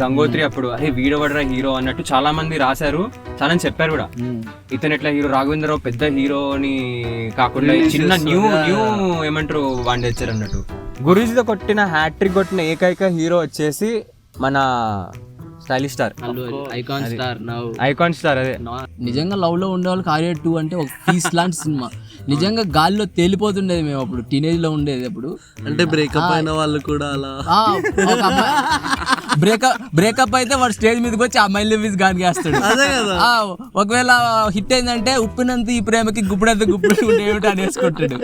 గంగోత్రి అప్పుడు అరే వీడవడరా హీరో అన్నట్టు చాలా మంది రాశారు, చాలా మంది చెప్పారు కూడా. ఇతను ఎట్లా హీరో, రాఘవేంద్రరావు పెద్ద హీరోని కాకుండా చిన్న న్యూ ఏమంటారు వాడిని తెచ్చారు అన్నట్టు. గురూజీతో కొట్టిన హ్యాట్రిక్ కొట్టిన ఏకైక హీరో వచ్చేసి మన స్టైలిష్ స్టార్, ఐకాన్ స్టార్. అదే నిజంగా లవ్ లో ఉండే వాళ్ళకి ఆర్య 2 అంటే ఒక పీస్ లాంటి సినిమా. నిజంగా గాల్లో తేలిపోతుండేది మేము అప్పుడు, టీనేజ్ లో ఉండేది అప్పుడు. అంటే బ్రేకప్ అయిన వాళ్ళు కూడా అలా బ్రేకప్ అయితే వాడు స్టేజ్ మీదకి వచ్చి అమ్మాయిలు గాని వేస్తాడు. ఒకవేళ హిట్ అయిందంటే ఉప్పినంత ఈ ప్రేమకి గుప్పుడంత గుప్పుడు ఏమిటి అని వేసుకుంటాడు.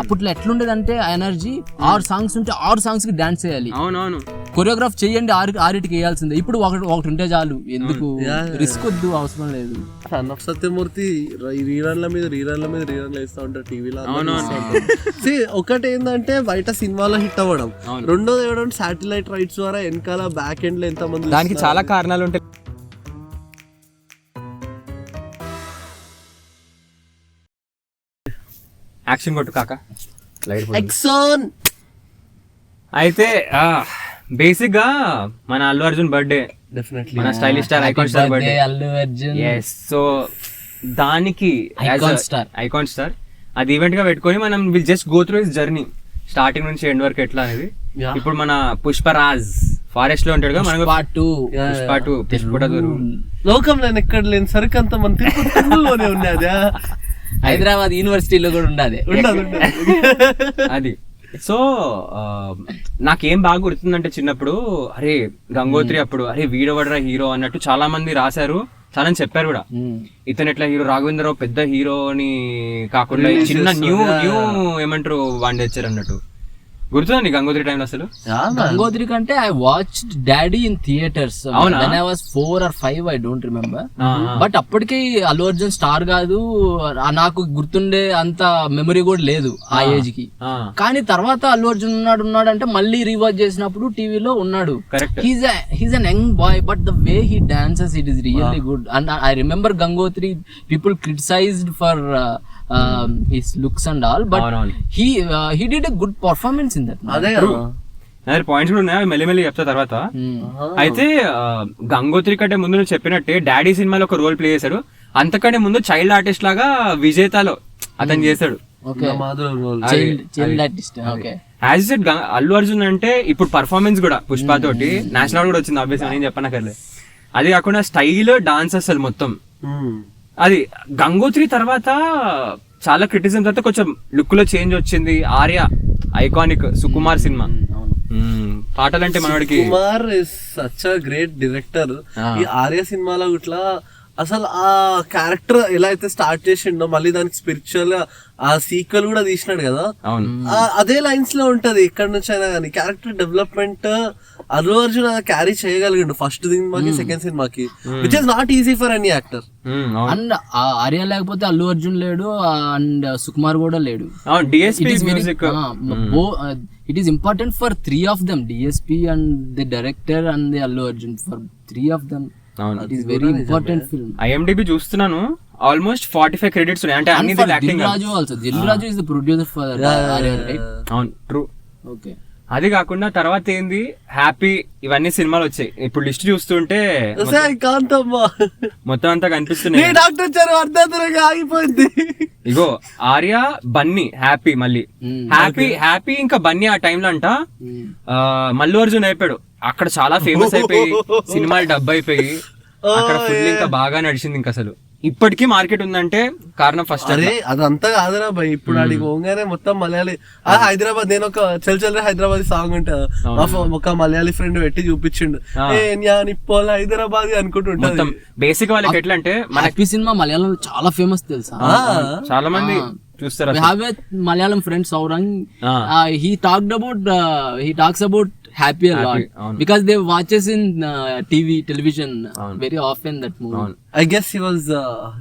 అప్పట్లో ఎట్లుండేది అంటే ఎనర్జీ, 6 సాంగ్స్ ఉంటే 6 సాంగ్స్ కి డాన్స్ చేయాలి. అవునవును, కొరియోగ్రాఫ్ చేయండి, 6 వేయాల్సిందే. ఇప్పుడు ఒకటి ఉంటే చాలు, ఎందుకు రిస్క్ వద్దు, అవసరం లేదు. సన్ ఆఫ్ సత్యమూర్తి రీరన్ల మీద వేస్తా ఉంటారు టీవీలో. ఒకటి ఏంటంటే బయట సినిమాలో హిట్ అవ్వడం, రెండోది ఏమంటే శాటిలైట్ రైట్స్ ద్వారా వెనకాల బ్యాక్ ఎండ్ లో ఎంత మంది, దానికి చాలా కారణాలు ఉంటాయి. యాక్షన్ కొట్టు కాక ఎక్సాన్. అయితే బేసిక్ గా మన అల్లు అర్జున్ బర్త్డే, మన stylish star icon star birthday. Allu Arjun, so దానికి ఐకాన్ స్టార్ అది ఈవెంట్ గా పెట్టుకొని మనం will just go through his journey starting నుంచి ఎండ్ వరకు ఎట్లా అనేది. ఇప్పుడు మన పుష్పరాజ్ ఫారెస్ట్ లో ఉంటాడు, పుష్పటూరు లోకం నేను ఎక్కడ లేని సరికి అంత మన తిరుపతిలోనే ఉన్నది, హైదరాబాద్ యూనివర్సిటీలో కూడా ఉన్నది అది. సో నాకేం బాగా గుర్తుందంటే చిన్నప్పుడు అరే గంగోత్రి అప్పుడు అరే వీడవడరా హీరో అన్నట్టు చాలా మంది రాశారు, చాలా మంది చెప్పారు కూడా. ఇతను ఎట్లా హీరో, రాఘవేంద్రరావు పెద్ద హీరోని కాకుండా చిన్న న్యూ ఏమంటారు వాడిని తెచ్చారు అన్నట్టు. గుర్తుందండి గంగోత్రి టైంలో అసలు? గంగోత్రి కంటే I watched daddy in theatres when I was 4 or 5, I don't remember. But అప్పటికి అల్లు అర్జున్ స్టార్ కాదు, నాకు గుర్తుండే అంత మెమరీ కూడా లేదు ఆ ఏజ్ కి. కానీ తర్వాత అల్లు అర్జున్ ఉన్నాడు అంటే మళ్ళీ రీవాచ్ చేసినప్పుడు టీవీలో ఉన్నాడు. He's an young boy, but the way he dances it is really good. And I remember Gangotri people criticised for his looks and all, but he did a good performance in that. అదే points కూడా ఉన్నాయి, మెల్లిమెల్లి చెప్తా తర్వాత. అయితే గంగోత్రి కంటే ముందు నువ్వు చెప్పినట్టే డాడీ సినిమాలో ఒక రోల్ ప్లే చేశాడు. అంతకంటే ముందు చైల్డ్ ఆర్టిస్ట్ లాగా విజేతలో అతను చేశాడు. యాజ్ ఇట్ అల్లు అర్జున్ అంటే ఇప్పుడు పర్ఫార్మెన్స్ కూడా పుష్ప తోటి నేషనల్ అవార్డ్ కూడా వచ్చింది, ఆబ్వియస్లీ నేను చెప్పనక్కర్లేదు. అది కాకుండా స్టైల్, డాన్స్ అసలు మొత్తం అది. గంగోత్రి తర్వాత చాలా క్రిటిసిజం తర్వాత కొంచెం లుక్ లో చేంజ్ వచ్చింది. ఆర్య ఐకానిక్, సుకుమార్ సినిమా పాటలంటే మనవాడికి. Sukumar is such a great director. ఈ ఆర్య సినిమాలో ఇట్లా అసలు ఆ క్యారెక్టర్ ఎలా అయితే స్టార్ట్ చేసిండో మళ్ళీ దానికి స్పిరిచువల్ గా ఆ సీక్వెల్ కూడా తీసినాడు కదా, అదే లైన్స్ లో ఉంటది ఎక్కడి నుంచి అయినా కానీ. Character development Allu Arjun carry చేయగలిగిండు ఫస్ట్ సినిమాకి, సెకండ్ సినిమాకి, which is not easy for any actor. And Arya లేకపోతే అల్లు అర్జున్ లేడు, అండ్ సుకుమార్ కూడా లేడు. It is important for 3 of them, DSP and the director and the Allu Arjun, for 3 of them. It is very important film. IMDb చూస్తున్నాను, almost 45 credits ఉన్నాయి. అంటే అన్ని acting. Dilraju also, Dilraju is the producer for Arya, right? అవును, true. Okay. అది కాకుండా తర్వాత ఏంది, happy, ఇవన్నీ సినిమాలు వచ్చాయి. ఇప్పుడు లిస్ట్ చూస్తుంటే మొత్తం అంతా కనిపిస్తున్నాయి. ఆగిపోయింది. ఇగో ఆర్య, బన్నీ, హ్యాపీ, మళ్ళీ హ్యాపీ ఇంకా బన్నీ ఆ టైంలో అంట మల్లు అర్జున్ అయిపోయాడు. అక్కడ చాలా ఫేమస్ అయిపోయి సినిమాలు డబ్బు అయిపోయి అక్కడ ఫుల్ ఇంకా బాగా నడిచింది. ఇంకా అసలు ఇప్పటికీ మార్కెట్ ఉందంటే కారణం ఫస్ట్ అదే. అదంతా కాదురా భయ్, ఇప్పుడు ఆడికి పోగానే మొత్తం మలయాళీ. హైదరాబాద్, నేను ఒక చల్ హైదరాబాద్ సాంగ్ ఉంటుంది, ఒక మలయాళీ ఫ్రెండ్ పెట్టి చూపించిండు, నిప్పోల హైదరాబాద్ అనుకుంటుంటాం. బేసిక్ వాళ్ళకి ఎట్లా అంటే మన సినిమా మలయాళం చాలా ఫేమస్ తెలుసా, చాలా మంది చూస్తారు. Malayalam friends Saurang, he talks about happy a lot because they watches in television very often that movie. I guess he was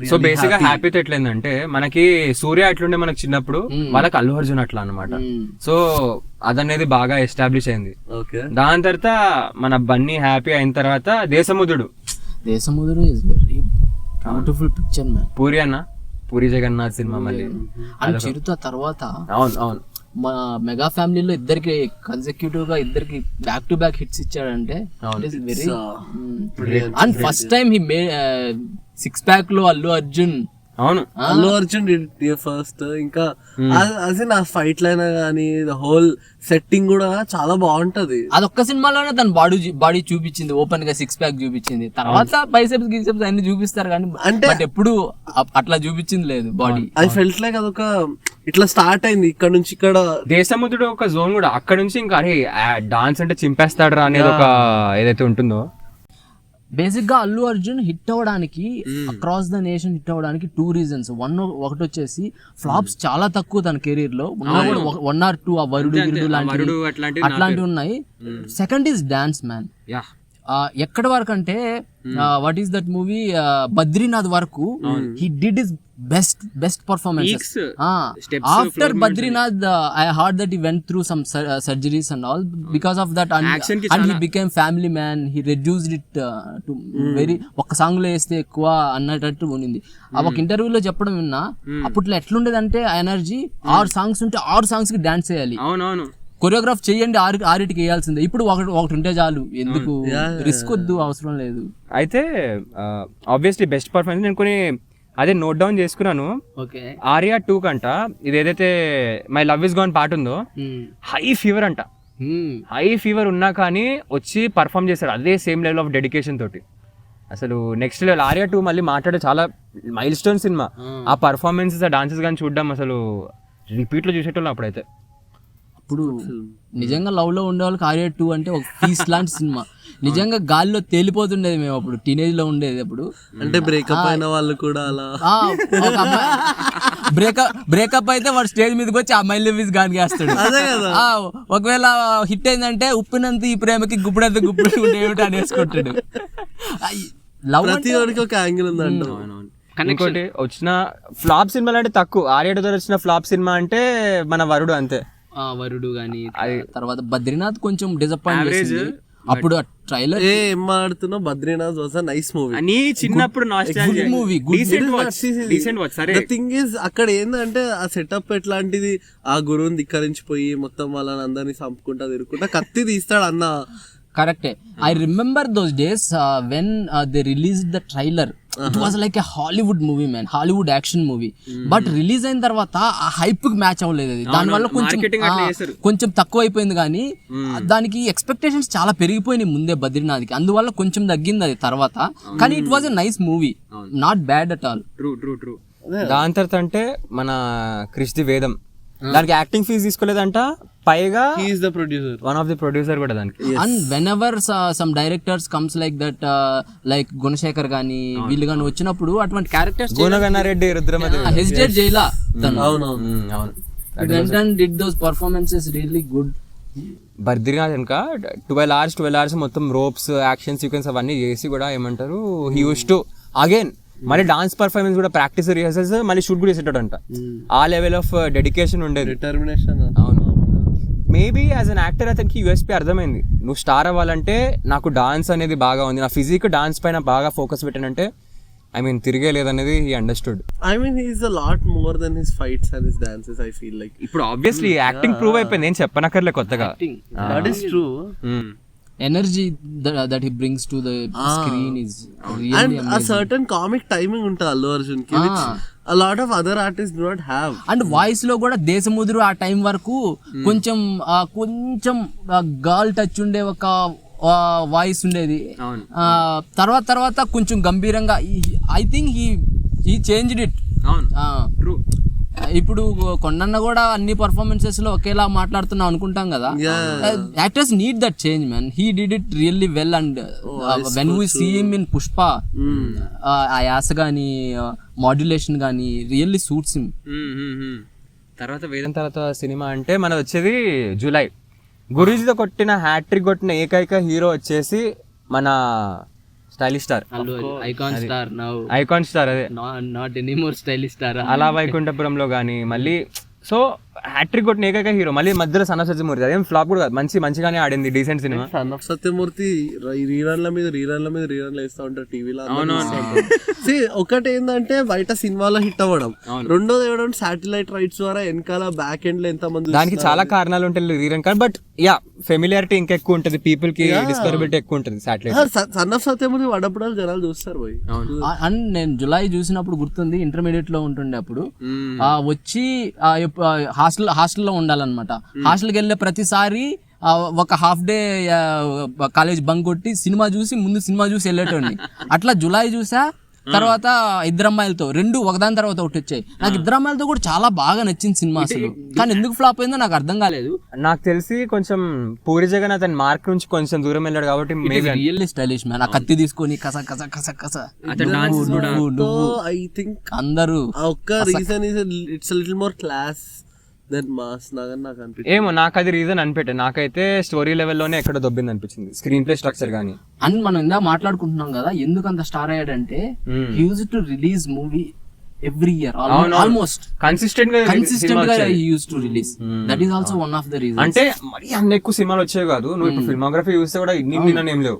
so basic గా హ్యాపీ ఎట్లయిందంటే మనకి సూర్య ఎట్లుండే మనకి చిన్నప్పుడు, వాళ్ళకి అల్లు అర్జున్ అట్లా అన్నమాట. సో అదనేది బాగా ఎస్టాబ్లిష్ అయింది. దాని తర్వాత మన బన్నీ హ్యాపీ అయిన తర్వాత Desamuduru is very beautiful picture man. Puri Jagannadh సినిమా మళ్ళీ అండ్ చిరుత తర్వాత. అవును మా మెగా ఫ్యామిలీలో ఇద్దరికి కన్సెక్యూటివ్ గా ఇద్దరికి బ్యాక్ టు బ్యాక్ హిట్స్ ఇచ్చాడంటే very and first time he may 6 pack లో అల్లు అర్జున్. అవును, అల్లు అర్జున్ ఫస్ట్. ఇంకా అది నా ఫైట్ లైన్ కానీ హోల్ సెట్టింగ్ కూడా చాలా బాగుంటది. అదొక్క సినిమాలోనే తన బాడీ చూపించింది, ఓపెన్ గా 6 ప్యాక్ చూపించింది. తర్వాత బైసెప్స్ గిసెప్స్ అన్ని చూపిస్తారు కానీ అంటే ఎప్పుడు అట్లా చూపించింది లేదు బాడీ. ఐ ఫెల్ట్ లైక్ అదొక ఇట్లా స్టార్ట్ అయింది ఇక్కడ నుంచి. ఇక్కడ దేశముద్రుడు ఒక జోన్ కూడా అక్కడ నుంచి ఇంకా అరే డాన్స్ అంటే చింపేస్తాడు అనేది ఒక ఏదైతే ఉంటుందో. బేసిక్ గా అల్లు అర్జున్ హిట్ అవ్వడానికి అక్రాస్ ద నేషన్ హిట్ అవ్వడానికి 2 reasons. ఒకటి వచ్చేసి ఫ్లాప్స్ చాలా తక్కువ తన కెరీర్ లో, 1 or 2 ఆ వరుడు గిరుడు అట్లాంటివి ఉన్నాయి. Second is dance man. ఎక్కడి వరకు అంటే what is that movie Badrinath వరకు he did his best performances. After Badrinath I heard that he went through some surgeries and all because of that and he became family man. He reduced it to very ఒక్క song లో వేస్తే ఎక్కువ అన్నట్టు ఉంది. ఆ ఒక ఇంటర్వ్యూలో చెప్పడం విన్నా. అప్పట్లో ఎట్లుండేది అంటే ఎనర్జీ 6 songs ఉంటే 6 songs కి డాన్స్ చేయాలి. అవునవును, కొరియోగ్రాఫ్ చేయండి 6 వేయాల్సిందే. ఇప్పుడు ఒకటి ఉంటే చాలు, ఎందుకు రిస్క్ వద్దు, అవసరం లేదు. అయితే ఆబ్వియస్లీ బెస్ట్ పర్ఫార్మెన్స్ నేను కొన్ని అదే నోట్ డౌన్ చేసుకున్నాను. ఆర్యా 2 కంట ఇది ఏదైతే మై లవ్ ఇస్ గాన్ పాట ఉందో హై ఫీవర్ అంట. హై ఫీవర్ ఉన్నా కానీ వచ్చి పర్ఫామ్ చేశాడు అదే సేమ్ లెవెల్ ఆఫ్ డెడికేషన్ తోటి. అసలు నెక్స్ట్ లెవెల్. ఆర్యా 2 మళ్ళీ మాట్లాడే చాలా మైల్ స్టోన్ సినిమా. ఆ పర్ఫార్మెన్సెస్ ఆ డాన్సెస్ కానీ చూడడం అసలు రిపీట్ లో చూసేటోళ్ళు అప్పుడైతే. ఇప్పుడు నిజంగా లవ్ లో ఉండే వాళ్ళకి ఆర్యా 2 అంటే ఒక పీస్ లాంటి సినిమా. నిజంగా గాల్లో తేలిపోతుండేది మేము అప్పుడు, టీనేజ్ లో ఉండేది అప్పుడు. అంటే బ్రేకప్ అయిన వాళ్ళు కూడా అలా బ్రేకప్ అయితే వాడు స్టేజ్ మీదకి వచ్చి ఆ మై లవ్ ఇస్ గాన్ చేస్తాడు. ఒకవేళ హిట్ అయిందంటే ఉప్పినంత ఈ ప్రేమకి గుప్పుడంత గుప్పుడు ఏమిటి అని వేసుకుంటాడు. లవ్ ప్రతి వాడికి ఒక యాంగిల్ ఉందంట. ఇంకోటి వచ్చిన ఫ్లాప్ సినిమాలు అంటే తక్కువ. ఆర్యా 2 వచ్చిన ఫ్లాప్ సినిమా అంటే మన వరుడు అంతే. వరుడు గానీ తర్వాత బద్రీనాథ్ కొంచెం డిసప్పాయింట్. అప్పుడు ట్రైలర్ ఏం మాడుతున్నావు, Badrinath was a nice movie. నీ చిన్నప్పుడు మూవీ థింగ్ ఇస్ అక్కడ ఏంటంటే ఆ సెటప్ ఎట్లాంటిది, ఆ గురువుని ధిక్కరించిపోయి మొత్తం వాళ్ళని అందరినీ చంపుకుంటా తిరుగుకుంటా కత్తి తీస్తాడు అన్న. కరెక్టే. I remember those days when they released the trailer. It was like a Hollywood movie man, Hollywood action movie. But release అయిన తర్వాత ఆ హైప్ కి మ్యాచ్ అవ్వలేదు అది. దానివల్ల కొంచెం తక్కువ అయిపోయింది. కానీ దానికి ఎక్స్పెక్టేషన్స్ చాలా పెరిగిపోయినాయి ముందే బద్రీనాథ్కి, అందువల్ల కొంచెం తగ్గింది అది తర్వాత. కానీ it was a nice movie, not bad at all. దాని తర్వాత అంటే మన క్రిష్ ది వేదం, దానికి యాక్టింగ్ ఫీజు తీసుకోలేదంట. పైగా వన్ ఆఫ్ ది ప్రొడ్యూసర్ కూడా దానికి. And when ever some directors comes like that, like Gunasekhar గానీ వీళ్ళు గానీ వచ్చినప్పుడు అటువంటి క్యారెక్టర్స్ గుణగన్నారెడ్డి, రుద్రమదేవి హెసిటేట్ చేయలా. Did those performances really good. Badrinath ఇంకా 12 hours మొత్తం రోప్స్ యాక్షన్ సీక్వెన్స్ అవన్నీ చేసి కూడా ఏమంటారు హీ యూస్ టు అగైన్ మళ్ళీ డాన్స్ పర్ఫార్మెన్స్ కూడా ప్రాక్టీస్ రిహర్సల్స్ మళ్ళీ షూట్ కూడా చేసేటంట. ఆ లెవెల్ ఆఫ్ డెడికేషన్ ఉండేది, డిటర్మినేషన్. అవును. మేబీ యాజ్ అన్ యాక్టర్ అతనికి యూఎస్పీ అర్థమైంది. నువ్వు స్టార్ అవ్వాలంటే నాకు డాన్స్ అనేది బాగా ఉంది, నా ఫిజిక్ డాన్స్ పైన బాగా ఫోకస్ పెట్టానంటే ఐ మీన్ తిరిగే లేదనేది he understood. I mean he is a lot more than his fights and his dances. I feel like ఇప్పుడు ఆబ్వియస్లీ యాక్టింగ్ ప్రూవ్ అయిపోయింది, ఏం చెప్పనక్కర్లే కొత్తగా. That is true. Energy that he brings to the screen is really and amazing. a certain comic timing unta Allu Arjun ki which a lot of other artists do not have. And voice lo kuda Desamuduru ఆ time వరకు కొంచెం girl touch ఉండే ఒక voice ఉండేది. తర్వాత కొంచెం గంభీరంగా I think he changed it. ఇప్పుడు కొండన్న కూడా అన్ని పర్ఫార్మెన్సెస్ లో ఒకేలా మాట్లాడుతున్నాం అనుకుంటాం కదా. Actors need that change man. He did it really well. And when we see him in Pushpa, ఆ యాస గానీ మాడ్యులేషన్ గానీ రియల్లీ సూట్స్ హిమ్. తర్వాత వేదం తర్వాత సినిమా అంటే మనది వచ్చేది జూలై. గురూజీతో కొట్టిన హ్యాట్రిక్ కొట్టిన ఏకైక హీరో వచ్చేసి మన స్టైలిష్ స్టార్, ఐకాన్ స్టార్. అదే నాట్ ఎనీమోర్ స్టైలిష్ స్టార్. అలా వైకుంఠపురంలో కానీ మళ్ళీ సో హ్యాట్రిక్ కొట్టిన ఏకైక హీరో. మళ్ళీ మధ్యలో సన్ ఆఫ్ సత్యమూర్తి అదేం ఫ్లాప్ కూడా కాదు, మంచిగానే ఆడింది, decent cinema. Son of Satyamurthy రీరన్ల మీద రీరన్లు వేస్తా ఉంటారు టీవీలో. ఒకటి ఏంటంటే బయట సినిమాలో హిట్ అవ్వడం, రెండోది ఏమంటే శాటిలైట్ రైట్స్ ద్వారా వెనకాల బ్యాక్ ఎండ్ లో ఎంత మంది. దానికి చాలా కారణాలు ఉంటాయి రీరన్ కానీ, బట్ యా ఫెమిలియారిటీ ఇంకా ఎక్కువ ఉంటుంది, పీపుల్ కి డిస్కవరబిలిటీ ఎక్కువ ఉంటుంది శాటిలైట్. సన్ ఆఫ్ సత్యమూర్తి పడ్డప్పుడు జనాలు చూస్తారు పోయి. అండ్ నేను జులై చూసినప్పుడు గుర్తుంది, ఇంటర్మీడియట్ లో ఉంటుండే అప్పుడు వచ్చి హాస్టల్లో ఉండాలన్నమాట. హాస్టల్కి వెళ్ళే ప్రతిసారి ఒక హాఫ్ డే కాలేజ్ బంక్ కొట్టి సినిమా చూసి వెళ్ళేటోడిని. అట్లా జులై చూసా, తర్వాత ఇద్దరు అమ్మాయిలతో రెండు ఒకదాని తర్వాత ఒకటి వచ్చాయి. నాకు ఇద్దరు అమ్మాయిలతో కూడా చాలా బాగా నచ్చింది సినిమా అసలు, కానీ ఎందుకు ఫ్లాప్ అయిందో నాకు అర్థం కాలేదు. నాకు తెలిసి కొంచెం పూరి జగన్ అతని మార్క్ నుంచి కొంచెం దూరం వెళ్ళాడు కాబట్టి రియల్లీ స్టైలిష్ మ్యాన్. ఆ కత్తి తీసుకొని కస కస కస కస ఐ థింక్ అందరూ ఒక్క reason it's little more class than mass నాకు అనిపించింది. ఏమో నాకు అది రీజన్ అనిపెట్టే, నాకైతే స్టోరీ లెవెల్లోనే ఎక్కడ దొబ్బింది అనిపించింది, స్క్రీన్ ప్లే స్ట్రక్చర్ గానీ. అండ్ మనం ఇందా మాట్లాడుకుంటున్నాం కదా ఎందుకు అంత స్టార్ అయ్యాడంటే, use to release movie every year almost consistent గా use to release. That is also one of the reason. అంటే మరి అన్ని ఎక్కువ సినిమాలు వచ్చాయి కాదు, నువ్వు ఇప్పుడు ఫిల్మోగ్రఫీ చూస్తే కూడా ఇన్ని ఏం లేవు.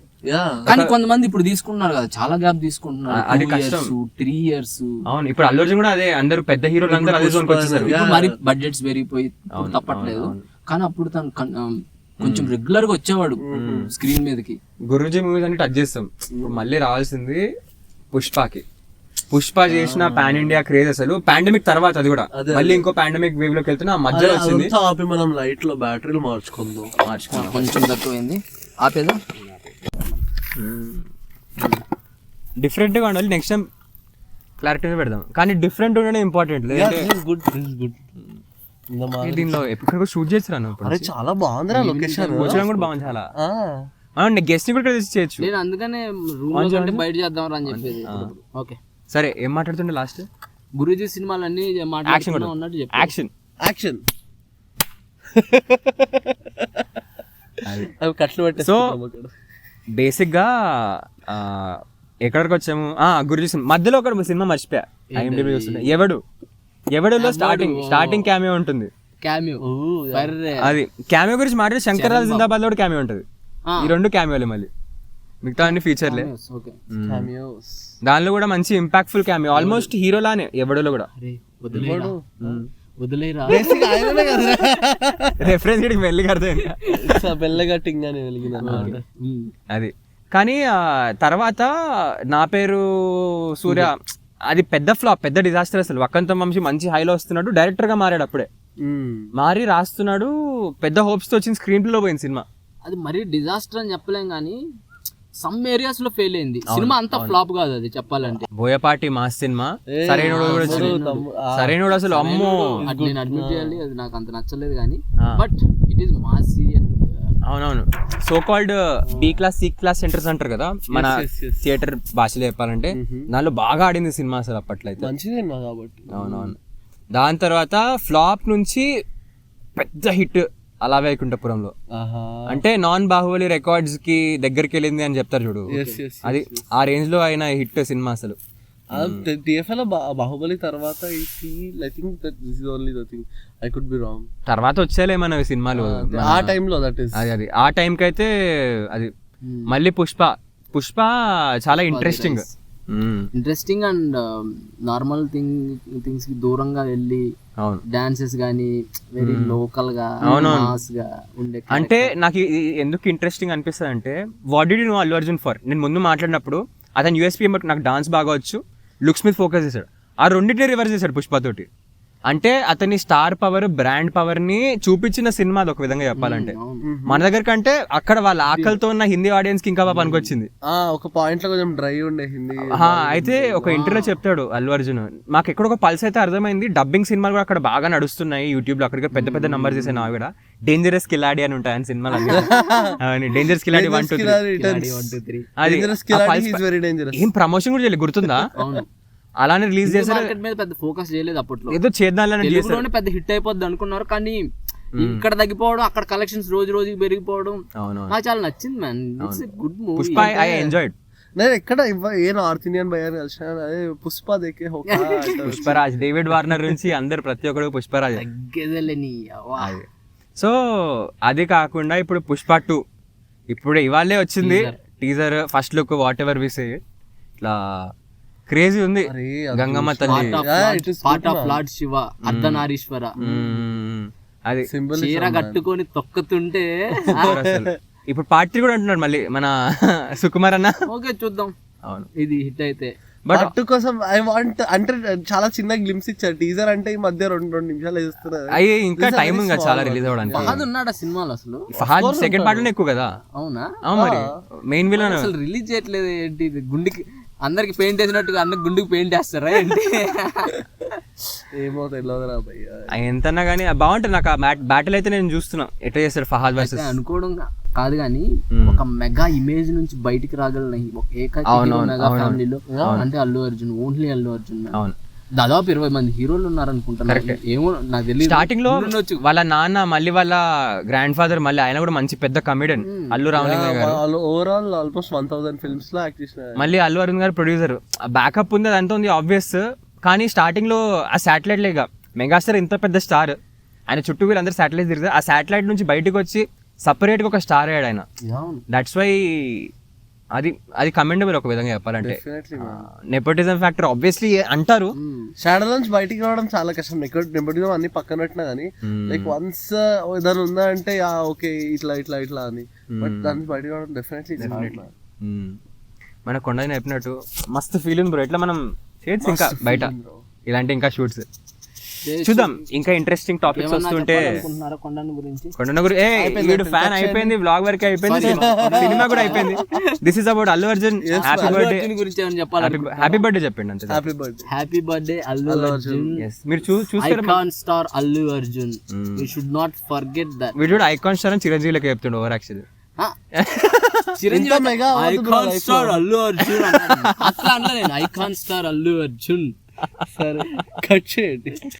కానీ కొంతమంది ఇప్పుడు తీసుకుంటున్నారు కదా, చాలా గ్యాప్ తీసుకుంటున్నారు, అది కష్టం. 3 years. అవును, ఇప్పుడు అల్లు అర్జున్ కూడా అదే, అందరూ పెద్ద హీరోలు అందరూ అదే జోన్కి వచ్చేసారు. మరి బడ్జెట్స్ పెరిగిపోయి తప్పట్లేదు, కానీ అప్పుడు తను కొంచెం రెగ్యులర్ గా వచ్చేవాడు స్క్రీన్ మీదకి. గురూజీ మూవీస్ అన్ని టచ్ చేస్తాం. ఇప్పుడు మళ్ళీ రావాల్సింది పుష్పకి. పుష్ప చేసిన పాన్ ఇండియా క్రేజ్ అసలు పాండమిక్ తర్వాత, అది కూడా మళ్ళీ ఇంకో పాండమిక్ వేవ్ లోకి వెళ్తున్నా మధ్యలో వచ్చింది. మనం లైట్ లో బ్యాటరీలు మార్చుకుందాం. కొంచెం తక్కువైంది, ఆపేదా. డిఫరెంట్ గా ఉండాలి, నెక్స్ట్ టైం క్లారిటీ పెడదాం, కానీ డిఫరెంట్ ఉండడం ఇంపార్టెంట్. దీనిలో ఎప్పుడు షూట్ చేసిరాను, చాలా బాగుంది లొకేషన్ కూడా బాగుంది చాలా. గెస్ట్ ని కూడా చేయొచ్చు, నేను అందుకనే రూమ్ బయట చేద్దాం అని చెప్పేది. ఓకే సరే, ఏం మాట్లాడుతుండే లాస్ట్? గురూజీ సినిమాలన్నీ మాట్లాడుతున్నట్టు చెప్పి యాక్షన్ కట్లు పెట్టే. సో బేసిక్ గా ఎక్కడికి వచ్చాము, గురూజీ సినిమా మధ్యలో ఒక సినిమా మర్చిపోయా, IMDb చూస్తుంటే ఎవడులో స్టార్టింగ్ క్యామియో ఉంటుంది. అది క్యామియో గురించి మాట్లాడి శంకర్రాజ్ జిందాబాద్ లో కూడా క్యామియో ఉంటుంది. ఈ రెండు క్యామియోలే, మళ్ళీ మిగతా అన్ని ఫీచర్లే. దానిలో కూడా మంచి ఇంపాక్ట్ఫుల్ క్యామియో, ఆల్మోస్ట్ హీరోలానే ఎవడోలో కూడా. రెఫరెన్స్ అది. కానీ తర్వాత నా పేరు సూర్య అది పెద్ద ఫ్లాప్, పెద్ద డిజాస్టర్ అసలు. వక్కంతం వంశీ మంచి హైలో వస్తున్నాడు, డైరెక్టర్ గా మారాడు, అప్పుడే మారి రాస్తున్నాడు, పెద్ద హోప్స్ తో వచ్చింది, స్క్రీన్ ప్లే లో పోయింది సినిమా. అది మరీ డిజాస్టర్ అని చెప్పలేం కానీ సమ్ ఏరియాస్ లో ఫెయిల్ అయింది సినిమా, అంతా ఫ్లాప్ కాదు అది చెప్పాలంటే. బోయపాటి మాస్ సినిమా సరైనోడు అసలు అమ్మో, నేను అడ్మిట్ చేయాలి, అది నాకు అంత నచ్చలేదు కానీ బట్ ఇట్ ఈస్ మాసీ. అవునవును, so called B class C class centres అంటారు కదా మన థియేటర్ భాషలో చెప్పాలంటే, దానిలో బాగా ఆడింది సినిమా అసలు అప్పట్లో అయితే. అవునవును. దాని తర్వాత ఫ్లాప్ నుంచి పెద్ద హిట్ అలా వైకుంఠపురంలో, అంటే నాన్ బాహుబలి రికార్డ్స్ కి దగ్గరికి వెళ్ళింది అని చెప్తారు చూడు, అది ఆ రేంజ్ లో అయిన హిట్ సినిమా అసలు. బాహుబలి తర్వాత తర్వాత వచ్చేలే మన సినిమాలు ఆ టైంలో, అది ఆ టైంకి అయితే అది. మళ్ళీ పుష్ప చాలా ఇంట్రెస్టింగ్ అండ్ నార్మల్ థింగ్స్ కి దూరంగా వెళ్ళి డాన్సెస్ గానీ వెరీ లోకల్ గా మాస్ గా ఉండే. అంటే నాకు ఎందుకు ఇంట్రెస్టింగ్ అనిపిస్తుంది అంటే, what did you know Allu Arjun for. నేను ముందు మాట్లాడినప్పుడు అతను USP నాకు డాన్స్ బాగా వచ్చు, లుక్స్ మీద ఫోకస్ చేశాడు, ఆ రెండింటిని రివర్స్ చేశాడు పుష్పతోటి. అంటే అతని స్టార్ పవర్, బ్రాండ్ పవర్ ని చూపించిన సినిమా అది ఒక విధంగా చెప్పాలంటే. మన దగ్గర కంటే అక్కడ వాళ్ళ ఆకలితో ఉన్న హిందీ ఆడియన్స్ కి ఇంకా పనికొచ్చింది. ఒక పాయింట్ లో కొంచెం డ్రై ఉండే హిందీ. అయితే ఒక ఇంటర్వ్యూలో చెప్తాడు అల్లు అర్జున్, మాకు ఎక్కడ ఒక పల్స్ అయితే అర్థమైంది, డబ్బింగ్ సినిమాలు కూడా అక్కడ బాగా నడుస్తున్నాయి యూట్యూబ్ లో, అక్కడికి పెద్ద పెద్ద నంబర్స్ చేసాను అవి కూడా. డేంజరస్ కిలాడి అని ఉంటాయి ఆయన సినిమాలు అన్ని, డేంజరస్ కిలాడి 1 2 3 అది ఏం ప్రమోషన్ కూడా చేయలేదు గుర్తుందా, అలానే రిలీజ్ చేశారు. పెద్ద ఫోకస్ చేయలేదు అప్పట్లో, ఏదో చేద్దాలని పెద్ద హిట్ అయిపోద్ది అనుకున్నారు, కానీ ఇక్కడ తగ్గిపోవడం, అక్కడ కలెక్షన్స్ రోజు రోజుకి పెరిగిపోవడం నాకు చాలా నచ్చింది man. It's a good movie. Pushpa I enjoyed. నేను ఎక్కడ ఏ నార్త్ ఇండియన్ భయ్యాన్ని కలిసిన అదే పుష్ప దేకే పుష్పరాజ్, డేవిడ్ వార్నర్ నుంచి అందరు ప్రతి ఒక్కరు పుష్పరాజ్. సో అది కాకుండా ఇప్పుడు పుష్ప 2 ఇప్పుడు ఇవాళే వచ్చింది teaser, first look, whatever we say, ఇట్లా క్రేజీ ఉంది. గంగమ్మ తల్లి, part of lord Shiva, Ardhanarishvara, అది చీర కట్టుకొని తొక్కుతుంటే ఇప్పుడు పార్ట్ 3 కూడా అంటున్నాడు మళ్ళీ మన సుకుమార్ అన్న. ఓకే చూద్దాం, అవును ఇది హిట్ అయితే. బట్ కోసం ఐ వాంట్ అంటే చాలా చిన్న గ్లిమ్స్ ఇచ్చారు టీజర్, అంటే ఈ మధ్య 2 నిమిషాలు వేస్తున్నారు. అయ్యి ఇంకా టైం ఇంకా చాలా రిలీజ్ అవ్వడానికి. ఫహద్ ఉన్నాడు ఆ సినిమాలో అసలు. ఫహద్ సెకండ్ పార్ట్ లోనే ఎక్కువ కదా. అవునా? మరి మెయిన్ విలన్ అసలు రిలీజ్ చేయట్లేదు ఏంటి? గుండెకి అందరికి పెయింట్ వేసినట్టుగా అందరికి గుండెకి పెయింట్ వేస్తారా ఏంటి? ఏమో తెలియదురా భయ్య. ఎంతన్నా కానీ బాగుంటుంది. నాకు ఆ బ్యాటిల్ అయితే నేను చూస్తున్నా ఎట్లా చేస్తాడు ఫహద్ వర్సెస్. అనుకోవడం కాదు కానీ ఒక మెగా ఇమేజ్ నుంచి బయటికి రాగలన మెగా ఫ్యామిలీలో అంటే అల్లు అర్జున్, ఓన్లీ అల్లు అర్జున్. అవును, దాదాపు 20 మంది హీరోలు ఉన్నారనుకుంటున్నారు. ఏమో నాకు తెలియదు. స్టార్టింగ్ లో వాళ్ళ నాన్న, మళ్ళీ వాళ్ళ గ్రాండ్ ఫాదర్, మళ్ళీ ఆయన కూడా మంచి పెద్ద కమెడియన్ అల్లు రామలింగ గారు. ఓవరాల్ ఆల్మోస్ట్ 1000 ఫిల్మ్స్ లో యాక్ట్ చేసిన. మళ్ళీ అల్లు అరవింద్ గారు ప్రొడ్యూసర్. బ్యాకప్ ఉంది, అదంతా ఉంది ఆబ్వియస్. కానీ స్టార్టింగ్ లో ఆ శాటిలైట్ లేక మెగాస్టార్ ఇంత పెద్ద స్టార్, ఆయన చుట్టూ వీళ్ళందరూ శాటిలైట్ తిరిగారు. ఆ శాటిలైట్ నుంచి బయటకు వచ్చి సపరేట్ గా ఒక స్టార్ అయ్యాడు ఆయన. దట్స్ వై అది కమెండబుల్ ఒక విధంగా చెప్పాలంటే. నెపోటిజం ఫ్యాక్టర్ ఆబ్వియస్లీ అంటారు. షాడో నుంచి బయటికి రావడం చాలా కష్టం. నెపోటిజం అన్ని పక్కన పెట్టినా కానీ లైక్ వన్స్ ఏదైనా ఉందా అంటే ఓకే ఇట్లా ఇట్లా ఇట్లా అని, బట్ దాని నుంచి బయటికి రావడం డెఫినెట్లీ. మన కొండ చెప్పినట్టు మస్తు ఫీల్ ఉంది బ్రో. ఇట్లా మనం చేయొచ్చు ఇంకా బయట ఇలాంటి ఇంకా షూట్స్. చూద్దాం ఇంకా ఇంట్రెస్టింగ్ టాపిక్స్ వస్తుంటే. కొండన గురించి ఫ్యాన్ అయిపోయింది, వ్లాగ్ వరకు అయిపోయింది, సినిమా కూడా అయిపోయింది. This is about Allu Arjun. Happy birthday గురించి హ్యాపీ బర్త్డే చెప్పండి అంతే. Happy birthday Allu Arjun. మీరు చూస్తారు icon star Allu Arjun. We should not forget that. వీడు చిరంజీవి స్టార్ అని చిరంజీవిలకి చెప్తుండే over actually. Icon star Allu Arjun అట్లా అనలే నేను. Icon star Allu Arjun. సరే కట్ చేయండి.